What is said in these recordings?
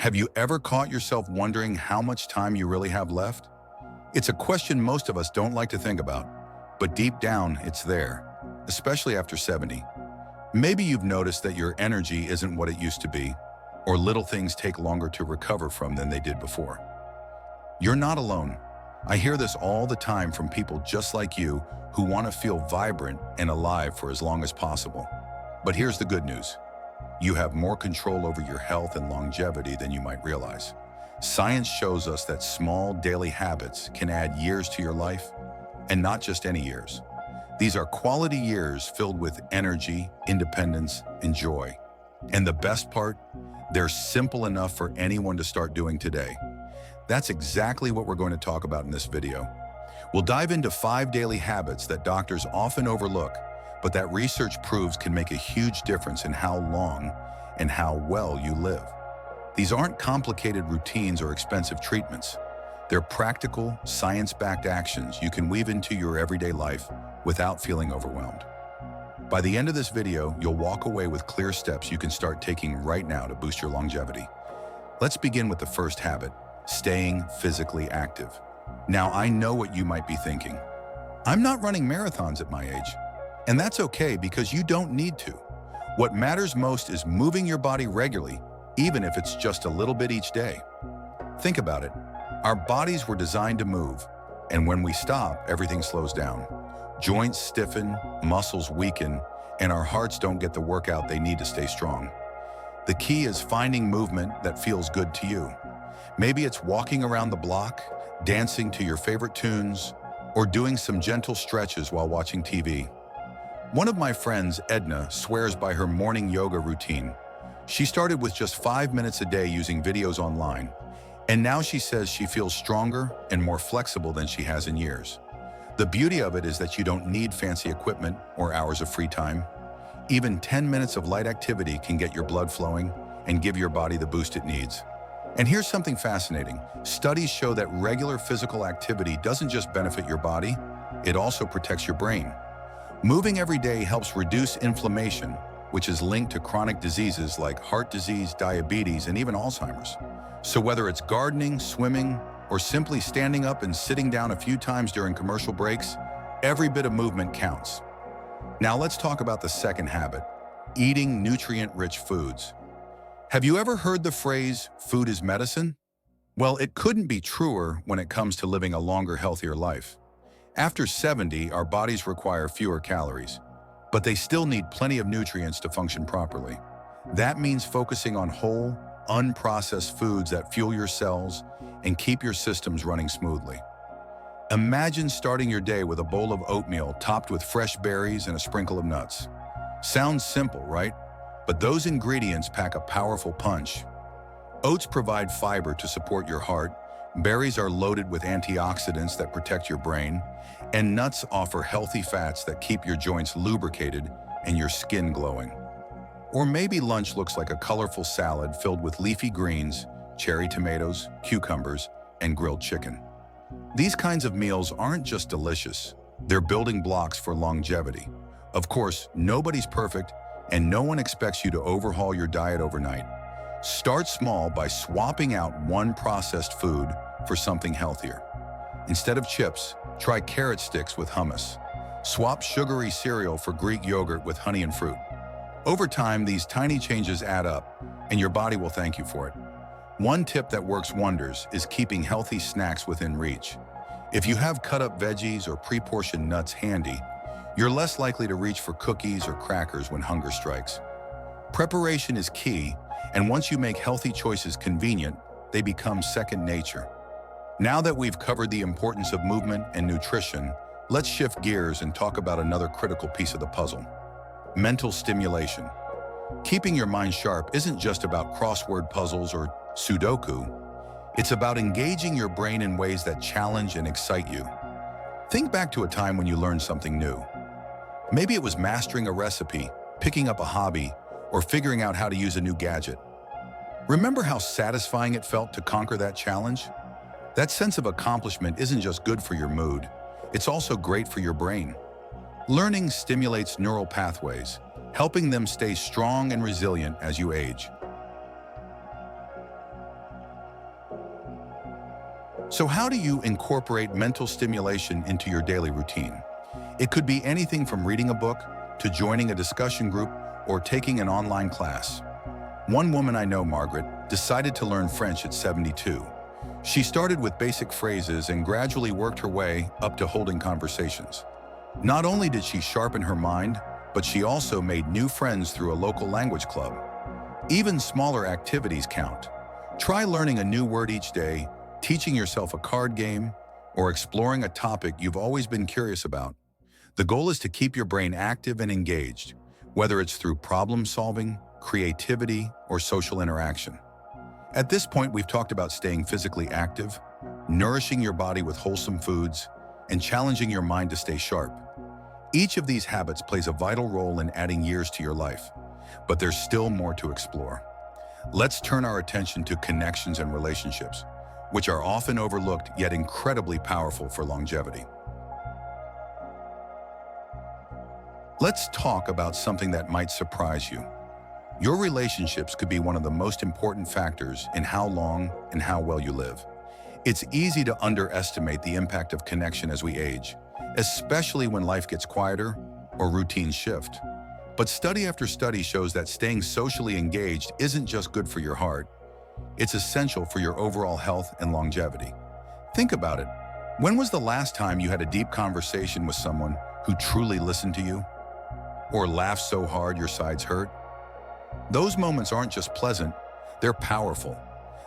Have you ever caught yourself wondering how much time you really have left? It's a question most of us don't like to think about, but deep down, it's there, especially after 70. Maybe you've noticed that your energy isn't what it used to be, or little things take longer to recover from than they did before. You're not alone. I hear this all the time from people just like you who want to feel vibrant and alive for as long as possible. But here's the good news. You have more control over your health and longevity than you might realize. Science shows us that small daily habits can add years to your life, and not just any years. These are quality years filled with energy, independence, and joy. And the best part, they're simple enough for anyone to start doing today. That's exactly what we're going to talk about in this video. We'll dive into 5 daily habits that doctors often overlook, but that research proves can make a huge difference in how long and how well you live. These aren't complicated routines or expensive treatments. They're practical, science-backed actions you can weave into your everyday life without feeling overwhelmed. By the end of this video, you'll walk away with clear steps you can start taking right now to boost your longevity. Let's begin with the first habit, staying physically active. Now, I know what you might be thinking. I'm not running marathons at my age. And that's okay because you don't need to. What matters most is moving your body regularly, even if it's just a little bit each day. Think about it. Our bodies were designed to move, and when we stop, everything slows down. Joints stiffen, muscles weaken, and our hearts don't get the workout they need to stay strong. The key is finding movement that feels good to you. Maybe it's walking around the block, dancing to your favorite tunes, or doing some gentle stretches while watching TV. One of my friends, Edna, swears by her morning yoga routine. She started with just 5 minutes a day using videos online, and now she says she feels stronger and more flexible than she has in years. The beauty of it is that you don't need fancy equipment or hours of free time. Even 10 minutes of light activity can get your blood flowing and give your body the boost it needs. And here's something fascinating. Studies show that regular physical activity doesn't just benefit your body, it also protects your brain. Moving every day helps reduce inflammation, which is linked to chronic diseases like heart disease, diabetes, and even Alzheimer's. So whether it's gardening, swimming, or simply standing up and sitting down a few times during commercial breaks, every bit of movement counts. Now let's talk about the second habit, eating nutrient-rich foods. Have you ever heard the phrase, food is medicine? Well, it couldn't be truer when it comes to living a longer, healthier life. After 70, our bodies require fewer calories, but they still need plenty of nutrients to function properly. That means focusing on whole, unprocessed foods that fuel your cells and keep your systems running smoothly. Imagine starting your day with a bowl of oatmeal topped with fresh berries and a sprinkle of nuts. Sounds simple, right? But those ingredients pack a powerful punch. Oats provide fiber to support your heart, berries are loaded with antioxidants that protect your brain, and nuts offer healthy fats that keep your joints lubricated and your skin glowing. Or maybe lunch looks like a colorful salad filled with leafy greens, cherry tomatoes, cucumbers, and grilled chicken. These kinds of meals aren't just delicious, they're building blocks for longevity. Of course, nobody's perfect, and no one expects you to overhaul your diet overnight. Start small by swapping out one processed food for something healthier. Instead of chips, try carrot sticks with hummus. Swap sugary cereal for Greek yogurt with honey and fruit. Over time, these tiny changes add up, and your body will thank you for it. One tip that works wonders is keeping healthy snacks within reach. If you have cut-up veggies or pre-portioned nuts handy, you're less likely to reach for cookies or crackers when hunger strikes. Preparation is key, and once you make healthy choices convenient, they become second nature. Now that we've covered the importance of movement and nutrition, let's shift gears and talk about another critical piece of the puzzle: mental stimulation. Keeping your mind sharp isn't just about crossword puzzles or Sudoku. It's about engaging your brain in ways that challenge and excite you. Think back to a time when you learned something new. Maybe it was mastering a recipe, picking up a hobby, or figuring out how to use a new gadget. Remember how satisfying it felt to conquer that challenge? That sense of accomplishment isn't just good for your mood, it's also great for your brain. Learning stimulates neural pathways, helping them stay strong and resilient as you age. So how do you incorporate mental stimulation into your daily routine? It could be anything from reading a book to joining a discussion group or taking an online class. One woman I know, Margaret, decided to learn French at 72. She started with basic phrases and gradually worked her way up to holding conversations. Not only did she sharpen her mind, but she also made new friends through a local language club. Even smaller activities count. Try learning a new word each day, teaching yourself a card game, or exploring a topic you've always been curious about. The goal is to keep your brain active and engaged, whether it's through problem solving, creativity, or social interaction. At this point, we've talked about staying physically active, nourishing your body with wholesome foods, and challenging your mind to stay sharp. Each of these habits plays a vital role in adding years to your life, but there's still more to explore. Let's turn our attention to connections and relationships, which are often overlooked yet incredibly powerful for longevity. Let's talk about something that might surprise you. Your relationships could be one of the most important factors in how long and how well you live. It's easy to underestimate the impact of connection as we age, especially when life gets quieter or routines shift. But study after study shows that staying socially engaged isn't just good for your heart, it's essential for your overall health and longevity. Think about it. When was the last time you had a deep conversation with someone who truly listened to you? Or laughed so hard your sides hurt? Those moments aren't just pleasant, they're powerful.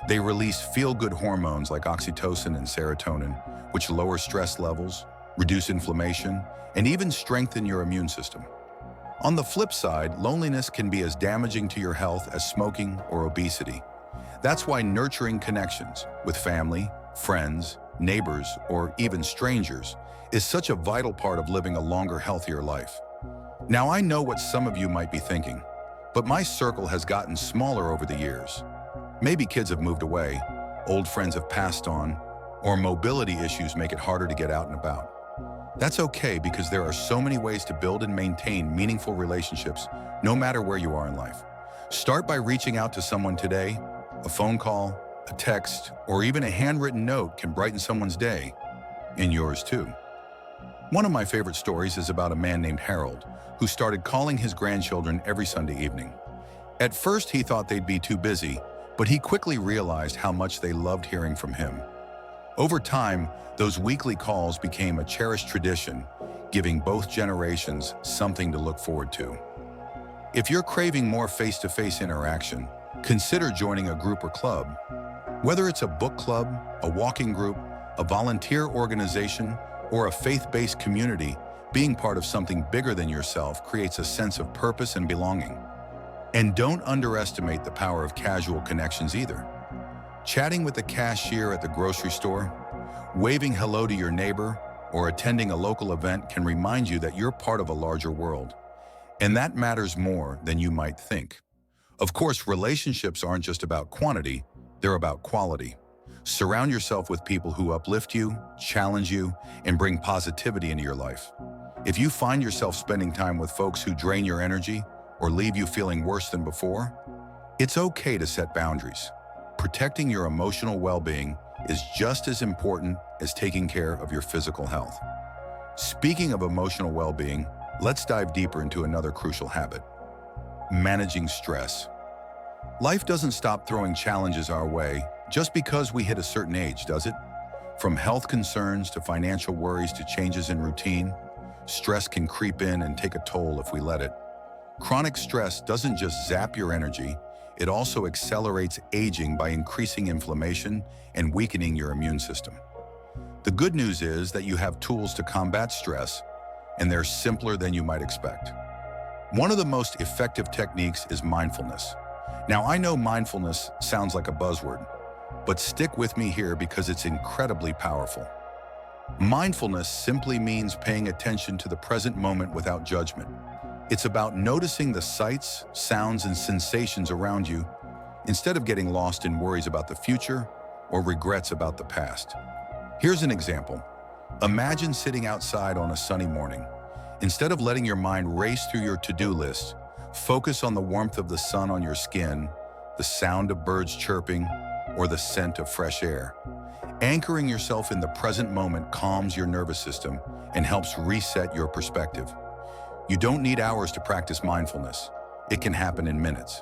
They release feel-good hormones like oxytocin and serotonin, which lower stress levels, reduce inflammation, and even strengthen your immune system. On the flip side, loneliness can be as damaging to your health as smoking or obesity. That's why nurturing connections with family, friends, neighbors, or even strangers is such a vital part of living a longer, healthier life. Now, I know what some of you might be thinking, but my circle has gotten smaller over the years. Maybe kids have moved away, old friends have passed on, or mobility issues make it harder to get out and about. That's okay, because there are so many ways to build and maintain meaningful relationships, no matter where you are in life. Start by reaching out to someone today. A phone call, a text, or even a handwritten note can brighten someone's day, and yours too. One of my favorite stories is about a man named Harold, who started calling his grandchildren every Sunday evening. At first, he thought they'd be too busy, but he quickly realized how much they loved hearing from him. Over time, those weekly calls became a cherished tradition, giving both generations something to look forward to. If you're craving more face-to-face interaction, consider joining a group or club. Whether it's a book club, a walking group, a volunteer organization, or a faith-based community, being part of something bigger than yourself creates a sense of purpose and belonging. And don't underestimate the power of casual connections either. Chatting with the cashier at the grocery store, waving hello to your neighbor, or attending a local event can remind you that you're part of a larger world. And that matters more than you might think. Of course, relationships aren't just about quantity, they're about quality. Surround yourself with people who uplift you, challenge you, and bring positivity into your life. If you find yourself spending time with folks who drain your energy or leave you feeling worse than before, it's okay to set boundaries. Protecting your emotional well-being is just as important as taking care of your physical health. Speaking of emotional well-being, let's dive deeper into another crucial habit: managing stress. Life doesn't stop throwing challenges our way just because we hit a certain age, does it? From health concerns to financial worries to changes in routine, stress can creep in and take a toll if we let it. Chronic stress doesn't just zap your energy, it also accelerates aging by increasing inflammation and weakening your immune system. The good news is that you have tools to combat stress, and they're simpler than you might expect. One of the most effective techniques is mindfulness. Now, I know mindfulness sounds like a buzzword, but stick with me here because it's incredibly powerful. Mindfulness simply means paying attention to the present moment without judgment. It's about noticing the sights, sounds, and sensations around you instead of getting lost in worries about the future or regrets about the past. Here's an example. Imagine sitting outside on a sunny morning. Instead of letting your mind race through your to-do list, focus on the warmth of the sun on your skin, the sound of birds chirping, or the scent of fresh air. Anchoring yourself in the present moment calms your nervous system and helps reset your perspective. You don't need hours to practice mindfulness. It can happen in minutes.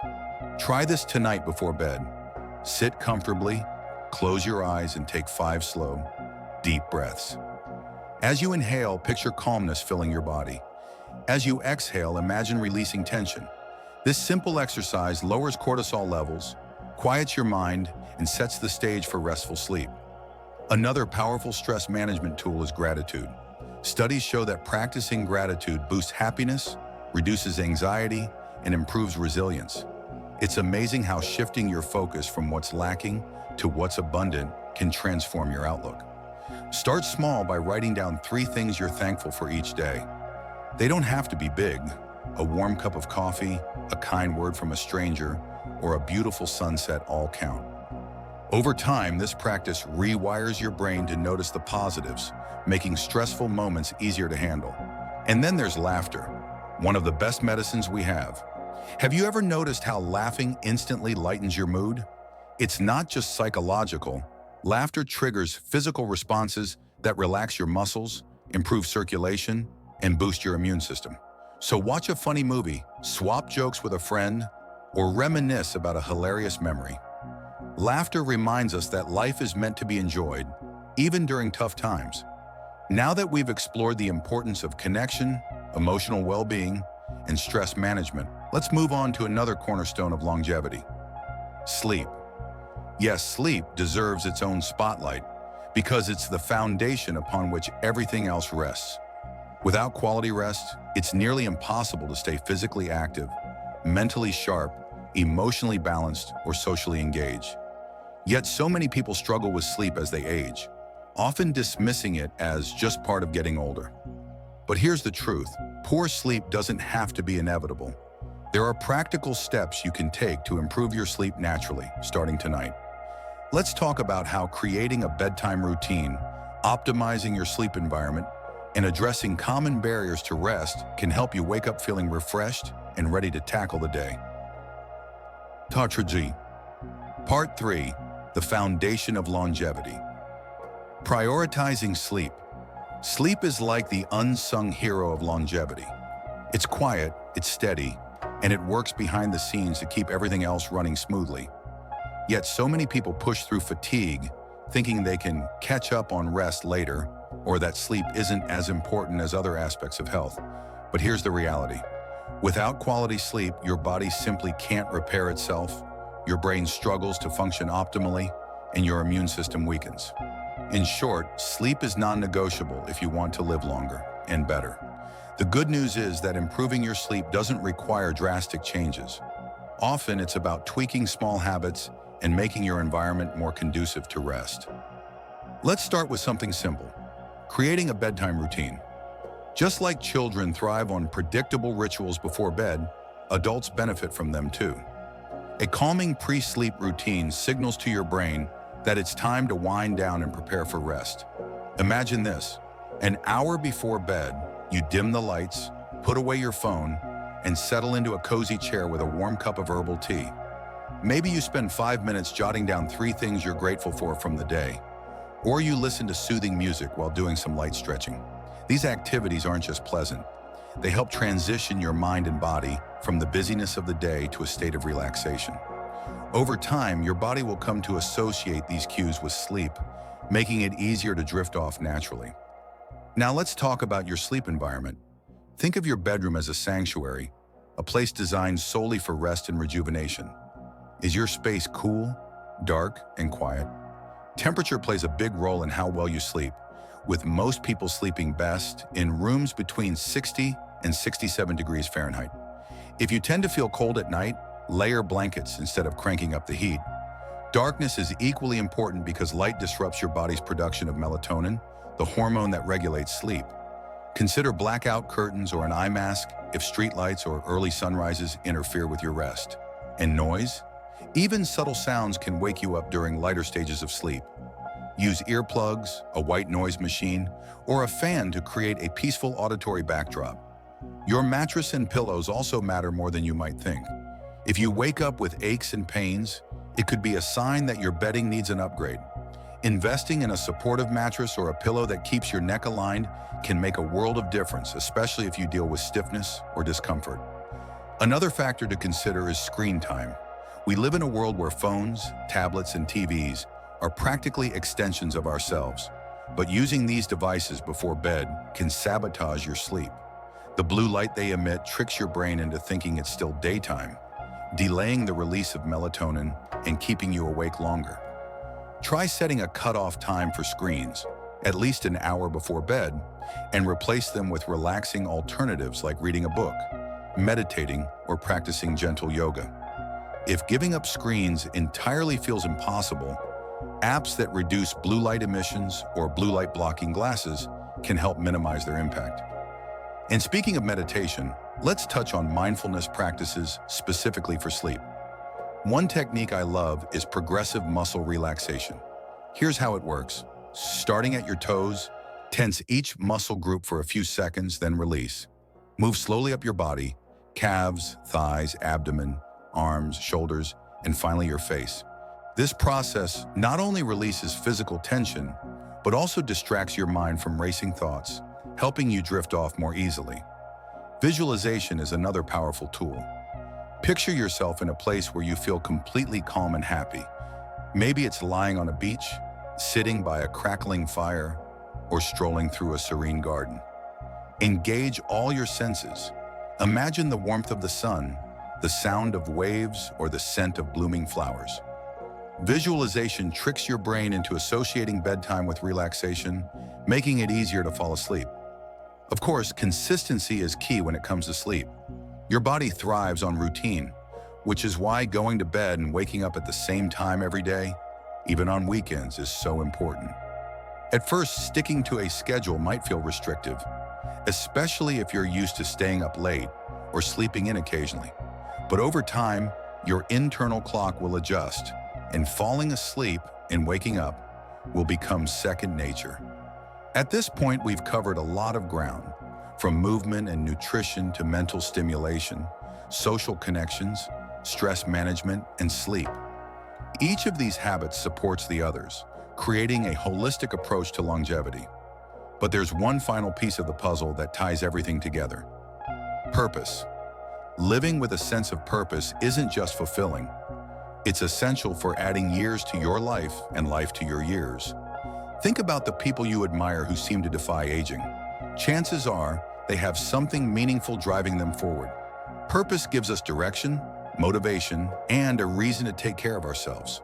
Try this tonight before bed. Sit comfortably, close your eyes, and take 5 slow, deep breaths. As you inhale, picture calmness filling your body. As you exhale, imagine releasing tension. This simple exercise lowers cortisol levels, quiets your mind, and sets the stage for restful sleep. Another powerful stress management tool is gratitude. Studies show that practicing gratitude boosts happiness, reduces anxiety, and improves resilience. It's amazing how shifting your focus from what's lacking to what's abundant can transform your outlook. Start small by writing down 3 things you're thankful for each day. They don't have to be big. A warm cup of coffee, a kind word from a stranger, or a beautiful sunset all count. Over time, this practice rewires your brain to notice the positives, making stressful moments easier to handle. And then there's laughter, one of the best medicines we have. Have you ever noticed how laughing instantly lightens your mood? It's not just psychological. Laughter triggers physical responses that relax your muscles, improve circulation, and boost your immune system. So watch a funny movie, swap jokes with a friend, or reminisce about a hilarious memory. Laughter reminds us that life is meant to be enjoyed, even during tough times. Now that we've explored the importance of connection, emotional well-being, and stress management, let's move on to another cornerstone of longevity: sleep. Yes, sleep deserves its own spotlight because it's the foundation upon which everything else rests. Without quality rest, it's nearly impossible to stay physically active, mentally sharp, emotionally balanced, or socially engaged. Yet so many people struggle with sleep as they age, often dismissing it as just part of getting older. But here's the truth: poor sleep doesn't have to be inevitable. There are practical steps you can take to improve your sleep naturally, starting tonight. Let's talk about how creating a bedtime routine, optimizing your sleep environment, and addressing common barriers to rest can help you wake up feeling refreshed and ready to tackle the day. therapies. Part 3: The foundation of longevity. Prioritizing sleep. Sleep is like the unsung hero of longevity. It's quiet, it's steady, and it works behind the scenes to keep everything else running smoothly. Yet so many people push through fatigue, thinking they can catch up on rest later, or that sleep isn't as important as other aspects of health. But here's the reality: without quality sleep, your body simply can't repair itself, your brain struggles to function optimally, and your immune system weakens. In short, sleep is non-negotiable if you want to live longer and better. The good news is that improving your sleep doesn't require drastic changes. Often it's about tweaking small habits and making your environment more conducive to rest. Let's start with something simple: creating a bedtime routine. Just like children thrive on predictable rituals before bed, adults benefit from them too. A calming pre-sleep routine signals to your brain that it's time to wind down and prepare for rest. Imagine this: an hour before bed, you dim the lights, put away your phone, and settle into a cozy chair with a warm cup of herbal tea. Maybe you spend 5 minutes jotting down 3 things you're grateful for from the day, or you listen to soothing music while doing some light stretching. These activities aren't just pleasant. They help transition your mind and body from the busyness of the day to a state of relaxation. Over time, your body will come to associate these cues with sleep, making it easier to drift off naturally. Now let's talk about your sleep environment. Think of your bedroom as a sanctuary, a place designed solely for rest and rejuvenation. Is your space cool, dark, and quiet? Temperature plays a big role in how well you sleep, with most people sleeping best in rooms between 60 and 67 degrees Fahrenheit. If you tend to feel cold at night, layer blankets instead of cranking up the heat. Darkness is equally important because light disrupts your body's production of melatonin, the hormone that regulates sleep. Consider blackout curtains or an eye mask if street lights or early sunrises interfere with your rest. And noise? Even subtle sounds can wake you up during lighter stages of sleep. Use earplugs, a white noise machine, or a fan to create a peaceful auditory backdrop. Your mattress and pillows also matter more than you might think. If you wake up with aches and pains, it could be a sign that your bedding needs an upgrade. Investing in a supportive mattress or a pillow that keeps your neck aligned can make a world of difference, especially if you deal with stiffness or discomfort. Another factor to consider is screen time. We live in a world where phones, tablets, and TVs are practically extensions of ourselves, but using these devices before bed can sabotage your sleep. The blue light they emit tricks your brain into thinking it's still daytime, delaying the release of melatonin and keeping you awake longer. Try setting a cutoff time for screens, at least an hour before bed, and replace them with relaxing alternatives like reading a book, meditating, or practicing gentle yoga. If giving up screens entirely feels impossible, apps that reduce blue light emissions or blue light blocking glasses can help minimize their impact. And speaking of meditation, let's touch on mindfulness practices specifically for sleep. One technique I love is progressive muscle relaxation. Here's how it works. Starting at your toes, tense each muscle group for a few seconds, then release. Move slowly up your body, calves, thighs, abdomen, arms, shoulders, and finally your face. This process not only releases physical tension, but also distracts your mind from racing thoughts, helping you drift off more easily. Visualization is another powerful tool. Picture yourself in a place where you feel completely calm and happy. Maybe it's lying on a beach, sitting by a crackling fire, or strolling through a serene garden. Engage all your senses. Imagine the warmth of the sun, the sound of waves, or the scent of blooming flowers. Visualization tricks your brain into associating bedtime with relaxation, making it easier to fall asleep. Of course, consistency is key when it comes to sleep. Your body thrives on routine, which is why going to bed and waking up at the same time every day, even on weekends, is so important. At first, sticking to a schedule might feel restrictive, especially if you're used to staying up late or sleeping in occasionally. But over time, your internal clock will adjust, and falling asleep and waking up will become second nature. At this point, we've covered a lot of ground, from movement and nutrition to mental stimulation, social connections, stress management, and sleep. Each of these habits supports the others, creating a holistic approach to longevity. But there's one final piece of the puzzle that ties everything together: purpose. Living with a sense of purpose isn't just fulfilling. It's essential for adding years to your life and life to your years. Think about the people you admire who seem to defy aging. Chances are they have something meaningful driving them forward. Purpose gives us direction, motivation, and a reason to take care of ourselves.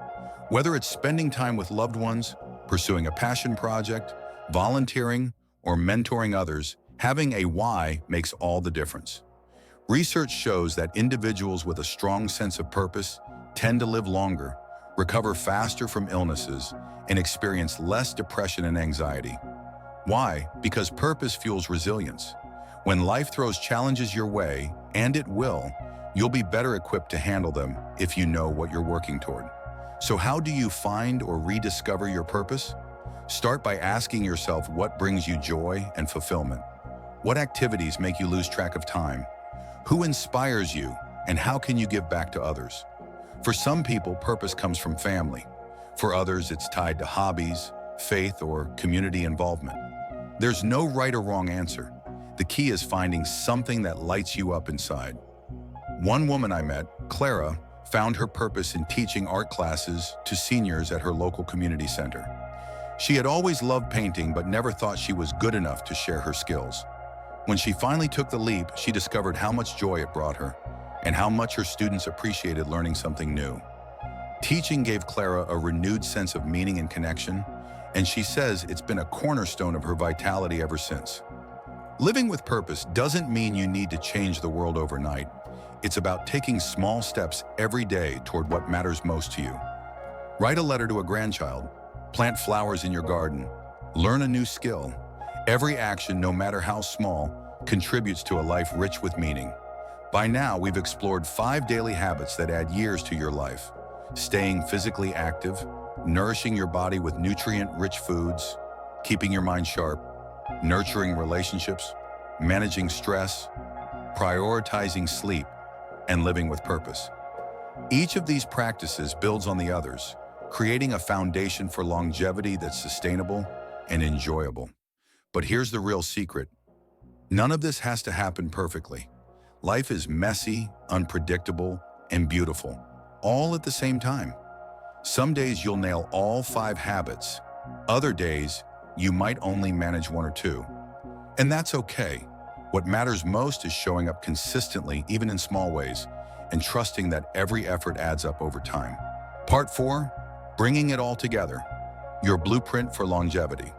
Whether it's spending time with loved ones, pursuing a passion project, volunteering, or mentoring others, having a why makes all the difference. Research shows that individuals with a strong sense of purpose tend to live longer, recover faster from illnesses, and experience less depression and anxiety. Why? Because purpose fuels resilience. When life throws challenges your way, and it will, you'll be better equipped to handle them if you know what you're working toward. So how do you find or rediscover your purpose? Start by asking yourself what brings you joy and fulfillment. What activities make you lose track of time? Who inspires you, and how can you give back to others? For some people, purpose comes from family. For others, it's tied to hobbies, faith, or community involvement. There's no right or wrong answer. The key is finding something that lights you up inside. One woman I met, Clara, found her purpose in teaching art classes to seniors at her local community center. She had always loved painting but never thought she was good enough to share her skills. When she finally took the leap, she discovered how much joy it brought her and how much her students appreciated learning something new. Teaching gave Clara a renewed sense of meaning and connection, and she says it's been a cornerstone of her vitality ever since. Living with purpose doesn't mean you need to change the world overnight. It's about taking small steps every day toward what matters most to you. Write a letter to a grandchild, plant flowers in your garden, learn a new skill. Every action, no matter how small, contributes to a life rich with meaning. By now, we've explored 5 daily habits that add years to your life. Staying physically active, nourishing your body with nutrient-rich foods, keeping your mind sharp, nurturing relationships, managing stress, prioritizing sleep, and living with purpose. Each of these practices builds on the others, creating a foundation for longevity that's sustainable and enjoyable. But here's the real secret. None of this has to happen perfectly. Life is messy, unpredictable, and beautiful, all at the same time. Some days you'll nail all 5 habits. Other days, you might only manage 1 or 2. And that's okay. What matters most is showing up consistently, even in small ways, and trusting that every effort adds up over time. Part 4, bringing it all together. Your blueprint for longevity.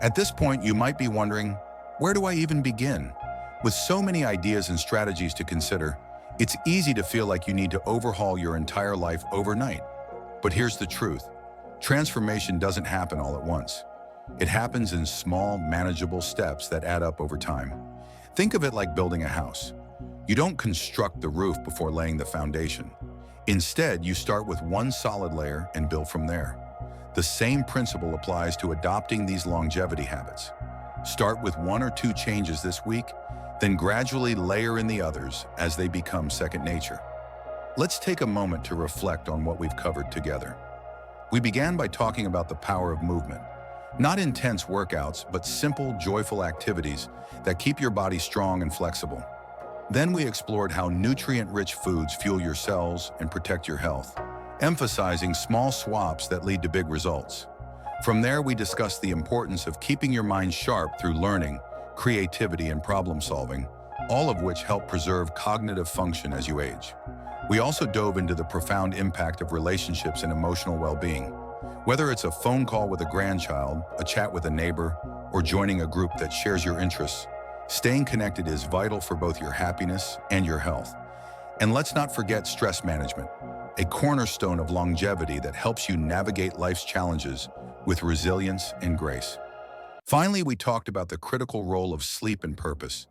At this point, you might be wondering, where do I even begin? With so many ideas and strategies to consider, it's easy to feel like you need to overhaul your entire life overnight. But here's the truth. Transformation doesn't happen all at once. It happens in small, manageable steps that add up over time. Think of it like building a house. You don't construct the roof before laying the foundation. Instead, you start with one solid layer and build from there. The same principle applies to adopting these longevity habits. Start with 1 or 2 changes this week, then gradually layer in the others as they become second nature. Let's take a moment to reflect on what we've covered together. We began by talking about the power of movement. Not intense workouts, but simple, joyful activities that keep your body strong and flexible. Then we explored how nutrient-rich foods fuel your cells and protect your health, emphasizing small swaps that lead to big results. From there, we discussed the importance of keeping your mind sharp through learning, creativity, and problem-solving, all of which help preserve cognitive function as you age. We also dove into the profound impact of relationships and emotional well-being. Whether it's a phone call with a grandchild, a chat with a neighbor, or joining a group that shares your interests, staying connected is vital for both your happiness and your health. And let's not forget stress management, a cornerstone of longevity that helps you navigate life's challenges with resilience and grace. Finally, we talked about the critical role of sleep and purpose,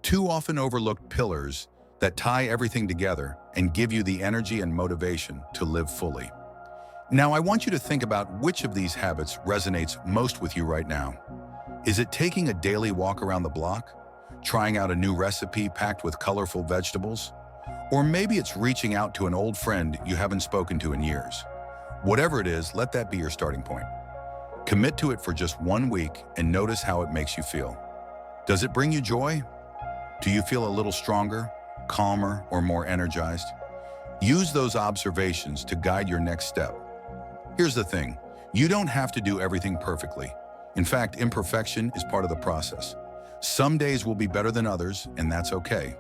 2 often overlooked pillars that tie everything together and give you the energy and motivation to live fully. Now, I want you to think about which of these habits resonates most with you right now. Is it taking a daily walk around the block? Trying out a new recipe packed with colorful vegetables? Or maybe it's reaching out to an old friend you haven't spoken to in years. Whatever it is, let that be your starting point. Commit to it for just 1 week and notice how it makes you feel. Does it bring you joy? Do you feel a little stronger, calmer, or more energized? Use those observations to guide your next step. Here's the thing, you don't have to do everything perfectly. In fact, imperfection is part of the process. Some days will be better than others, and that's okay.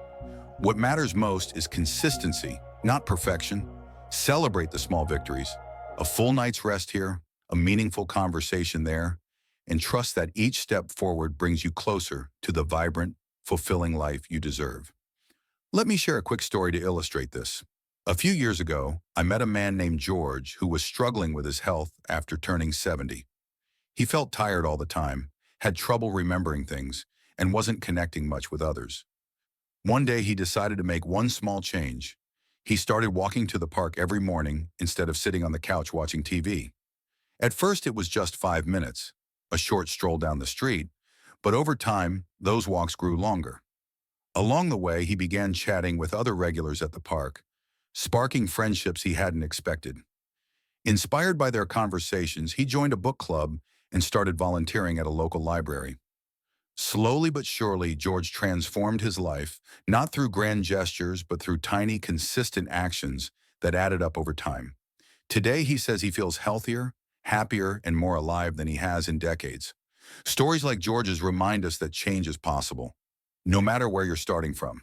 What matters most is consistency, not perfection. Celebrate the small victories, a full night's rest here, a meaningful conversation there, and trust that each step forward brings you closer to the vibrant, fulfilling life you deserve. Let me share a quick story to illustrate this. A few years ago, I met a man named George who was struggling with his health after turning 70. He felt tired all the time, had trouble remembering things, and wasn't connecting much with others. One day, he decided to make one small change. He started walking to the park every morning instead of sitting on the couch watching TV. At first, it was just 5 minutes, a short stroll down the street, but over time, those walks grew longer. Along the way, he began chatting with other regulars at the park, sparking friendships he hadn't expected. Inspired by their conversations, he joined a book club and started volunteering at a local library. Slowly but surely, George transformed his life, not through grand gestures, but through tiny, consistent actions that added up over time. Today, he says he feels healthier, happier, and more alive than he has in decades. Stories like George's remind us that change is possible, no matter where you're starting from.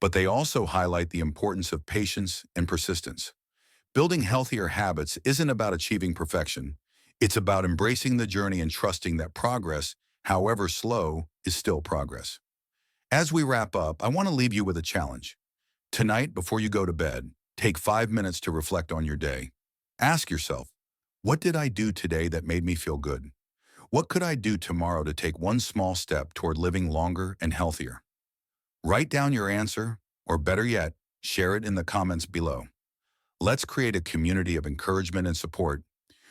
But they also highlight the importance of patience and persistence. Building healthier habits isn't about achieving perfection. It's about embracing the journey and trusting that progress, however slow, is still progress. As we wrap up, I want to leave you with a challenge. Tonight, before you go to bed, take 5 minutes to reflect on your day. Ask yourself, what did I do today that made me feel good? What could I do tomorrow to take one small step toward living longer and healthier? Write down your answer, or better yet, share it in the comments below. Let's create a community of encouragement and support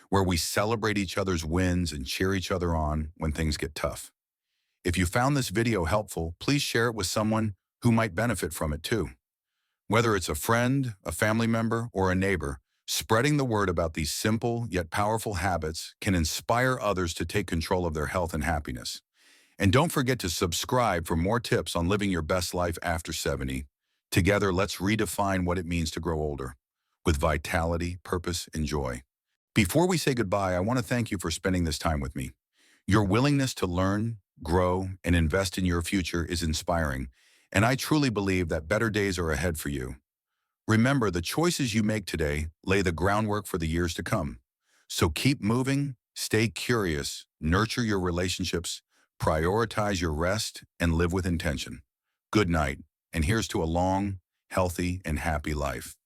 where we celebrate each other's wins and cheer each other on when things get tough. If you found this video helpful, please share it with someone who might benefit from it too. Whether it's a friend, a family member, or a neighbor, Spreading the word about these simple yet powerful habits can inspire others to take control of their health and happiness. And don't forget to subscribe for more tips on living your best life after 70. Together, let's redefine what it means to grow older with vitality, purpose, and joy. Before we say goodbye, I want to thank you for spending this time with me. Your willingness to learn, grow, and invest in your future is inspiring, and I truly believe that better days are ahead for you. Remember, the choices you make today lay the groundwork for the years to come. So keep moving, stay curious, nurture your relationships, prioritize your rest, and live with intention. Good night, and here's to a long, healthy, and happy life.